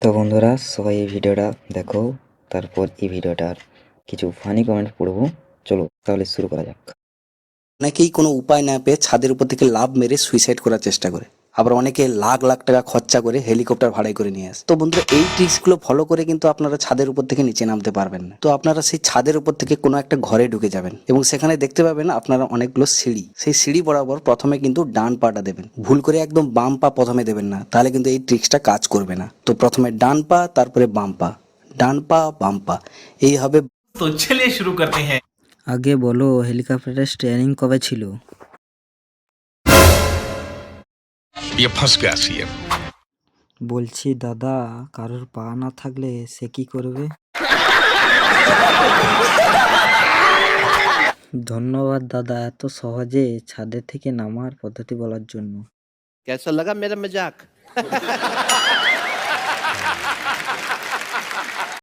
তো বন্ধুরা সবাই এই ভিডিওটা দেখো, তারপর এই ভিডিওটার কিছু ফানি কমেন্ট পড়বো। চলো তাহলে শুরু করা যাক। অনেকেই কোনো উপায় না পেয়ে ছাদের উপর থেকে লাফ মেরে সুইসাইড করার চেষ্টা করে। আবার অনেকে লাখ লাখ টাকা খরচা করে হেলিকপ্টার ভাড়ায় করে নিয়ে আসে। তো বন্ধুরা, এই ট্রিক্সগুলো ফলো করে কিন্তু আপনারা ছাদের উপর থেকে নিচে নামতে পারবেন না। তো আপনারা সেই ছাদের উপর থেকে কোনো একটা ঘরে ঢুকে যাবেন এবং সেখানে দেখতে পাবেন আপনারা অনেকগুলো সিঁড়ি। সেই সিঁড়ি বরাবর প্রথমে কিন্তু ডান পাটা দেবেন, ভুল করে একদম বাম পা প্রথমে দেবেন না, তাহলে কিন্তু এই ট্রিক্সটা কাজ করবে না। তো প্রথমে ডান পা, তারপরে বাম পা, ডান পা বাম পা, এই হবে। तो चलिए शुरू करते हैं। আগে বলো হেলিকপ্টারের স্টিয়ারিং কবে ছিল? ये फंस गया सीएम। বলছি দাদা, কারোর পা না থাকলে সে কি করবে? ধন্যবাদ দাদা এত সহজে ছাদে থেকে নামার পদ্ধতি বলার জন্য। कैसा लगा मेरा मजाक?